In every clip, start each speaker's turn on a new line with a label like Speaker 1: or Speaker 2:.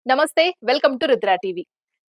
Speaker 1: నమస్తే, welcome to Rudra TV.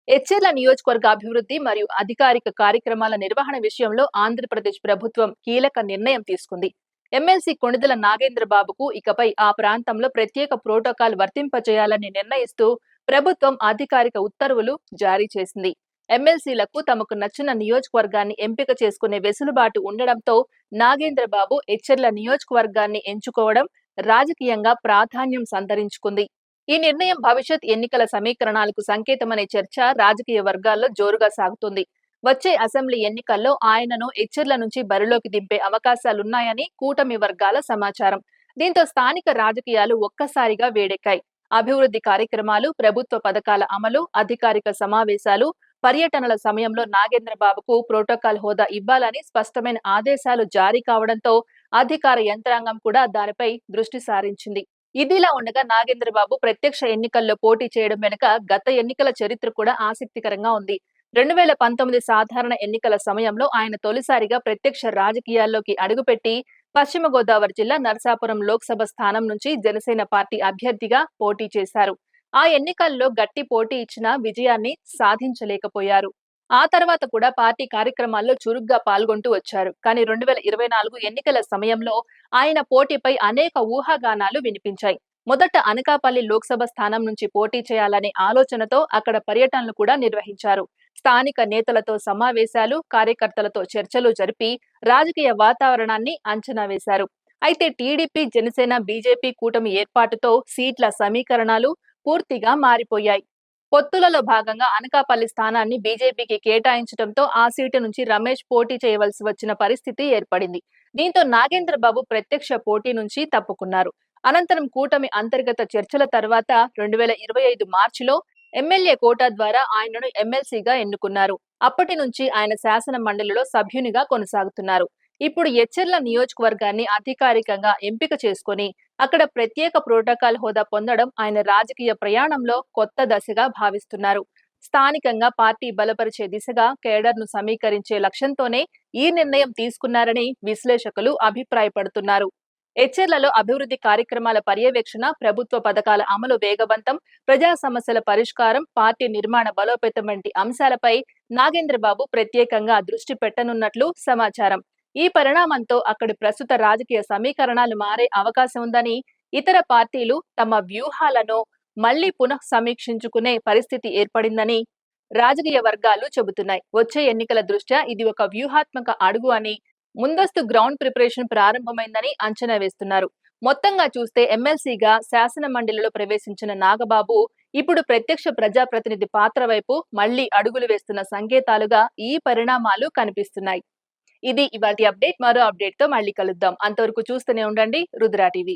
Speaker 1: Etcherla నియోజకవర్గ అభివృద్ధి మరియు అధికారిక కార్యక్రమాల నిర్వహణ విషయంలో ఆంధ్రప్రదేశ్ ప్రభుత్వం కీలక నిర్ణయం తీసుకుంది. ఎమ్మెల్సీ కొణిదెల నాగేంద్ర బాబుకు ఇకపై ఆ ప్రాంతంలో ప్రత్యేక ప్రోటోకాల్ వర్తింపజేయాలని నిర్ణయిస్తూ ప్రభుత్వం అధికారిక ఉత్తర్వులు జారీ చేసింది. ఎమ్మెల్సీలకు తమకు నచ్చిన నియోజకవర్గాన్ని ఎంపిక చేసుకునే వెసులుబాటు ఉండడంతో నాగేంద్ర బాబు ఎచ్చెర్ల నియోజకవర్గాన్ని ఎంచుకోవడం రాజకీయంగా ప్రాధాన్యం సంతరించుకుంది. ఈ నిర్ణయం భవిష్యత్ ఎన్నికల సమీకరణాలకు సంకేతమనే చర్చ రాజకీయ వర్గాల్లో జోరుగా సాగుతుంది. వచ్చే అసెంబ్లీ ఎన్నికల్లో ఆయనను ఎచ్చెర్ల నుంచి బరిలోకి దింపే అవకాశాలున్నాయని కూటమి వర్గాల సమాచారం. దీంతో స్థానిక రాజకీయాలు ఒక్కసారిగా వేడెక్కాయి. అభివృద్ధి కార్యక్రమాలు, ప్రభుత్వ పథకాల అమలు, అధికారిక సమావేశాలు, పర్యటనల సమయంలో నాగేంద్ర బాబుకు ప్రోటోకాల్ హోదా ఇవ్వాలని స్పష్టమైన ఆదేశాలు జారీ కావడంతో అధికార యంత్రాంగం కూడా దానిపై దృష్టి సారించింది. ఇదిలా ఉండగా నాగేంద్ర బాబు ప్రత్యక్ష ఎన్నికల్లో పోటీ చేయడం వెనుక గత ఎన్నికల చరిత్ర కూడా ఆసక్తికరంగా ఉంది. 2019 సాధారణ ఎన్నికల సమయంలో ఆయన తొలిసారిగా ప్రత్యక్ష రాజకీయాల్లోకి అడుగుపెట్టి పశ్చిమ గోదావరి జిల్లా నరసాపురం లోక్సభ స్థానం నుంచి జనసేన పార్టీ అభ్యర్థిగా పోటీ చేశారు. ఆ ఎన్నికల్లో గట్టి పోటీ ఇచ్చినా విజయాన్ని సాధించలేకపోయారు. ఆ తర్వాత కూడా పార్టీ కార్యక్రమాల్లో చురుగ్గా పాల్గొంటూ వచ్చారు. కానీ 2024 ఎన్నికల సమయంలో ఆయన పోటీపై అనేక ఊహాగానాలు వినిపించాయి. మొదట అనకాపల్లి లోక్సభ స్థానం నుంచి పోటీ చేయాలనే ఆలోచనతో అక్కడ పర్యటనలు కూడా నిర్వహించారు. స్థానిక నేతలతో సమావేశాలు, కార్యకర్తలతో చర్చలు జరిపి రాజకీయ వాతావరణాన్ని అంచనా వేశారు. అయితే టీడీపీ, జనసేన, బీజేపీ కూటమి ఏర్పాటుతో సీట్ల సమీకరణాలు పూర్తిగా మారిపోయాయి. పొత్తులలో భాగంగా అనకాపల్లి స్థానాన్ని బీజేపీకి కేటాయించడంతో ఆ సీటు నుంచి రమేష్ పోటీ చేయవలసి వచ్చిన పరిస్థితి ఏర్పడింది. దీంతో నాగేంద్ర బాబు ప్రత్యక్ష పోటీ నుంచి తప్పుకున్నారు. అనంతరం కూటమి అంతర్గత చర్చల తర్వాత 2025 మార్చిలో ఎమ్మెల్యే కోటా ద్వారా ఆయనను ఎమ్మెల్సీగా ఎన్నుకున్నారు. అప్పటి నుంచి ఆయన శాసన మండలిలో సభ్యునిగా కొనసాగుతున్నారు. ఇప్పుడు ఎచ్చెర్ల నియోజకవర్గాన్ని అధికారికంగా ఎంపిక చేసుకుని అక్కడ ప్రత్యేక ప్రోటోకాల్ హోదా పొందడం ఆయన రాజకీయ ప్రయాణంలో కొత్త దశగా భావిస్తున్నారు. స్థానికంగా పార్టీ బలపరిచే దిశగా కేడర్ను సమీకరించే లక్ష్యంతోనే ఈ నిర్ణయం తీసుకున్నారని విశ్లేషకులు అభిప్రాయపడుతున్నారు. ఎచ్చెర్లలో అభివృద్ధి కార్యక్రమాల పర్యవేక్షణ, ప్రభుత్వ పథకాల అమలు వేగవంతం, ప్రజా సమస్యల పరిష్కారం, పార్టీ నిర్మాణ బలోపేతం వంటి అంశాలపై నాగేంద్ర బాబు ప్రత్యేకంగా దృష్టి పెట్టనున్నట్లు సమాచారం. ఈ పరిణామంతో అక్కడి ప్రస్తుత రాజకీయ సమీకరణాలు మారే అవకాశం ఉందని, ఇతర పార్టీలు తమ వ్యూహాలను మళ్లీ పునః సమీక్షించుకునే పరిస్థితి ఏర్పడిందని రాజకీయ వర్గాలు చెబుతున్నాయి. వచ్చే ఎన్నికల దృష్ట్యా ఇది ఒక వ్యూహాత్మక అడుగు అని, ముందస్తు గ్రౌండ్ ప్రిపరేషన్ ప్రారంభమైందని అంచనా వేస్తున్నారు. మొత్తంగా చూస్తే ఎమ్మెల్సీగా శాసన మండలిలో ప్రవేశించిన నాగబాబు ఇప్పుడు ప్రత్యక్ష ప్రజాప్రతినిధి పాత్ర వైపు మళ్లీ అడుగులు వేస్తున్న సంకేతాలుగా ఈ పరిణామాలు కనిపిస్తున్నాయి. ఇది ఇవాల్టి అప్డేట్. మరో అప్డేట్ తో మళ్ళీ కలుద్దాం. అంతవరకు చూస్తూనే ఉండండి రుద్ర టీవీ.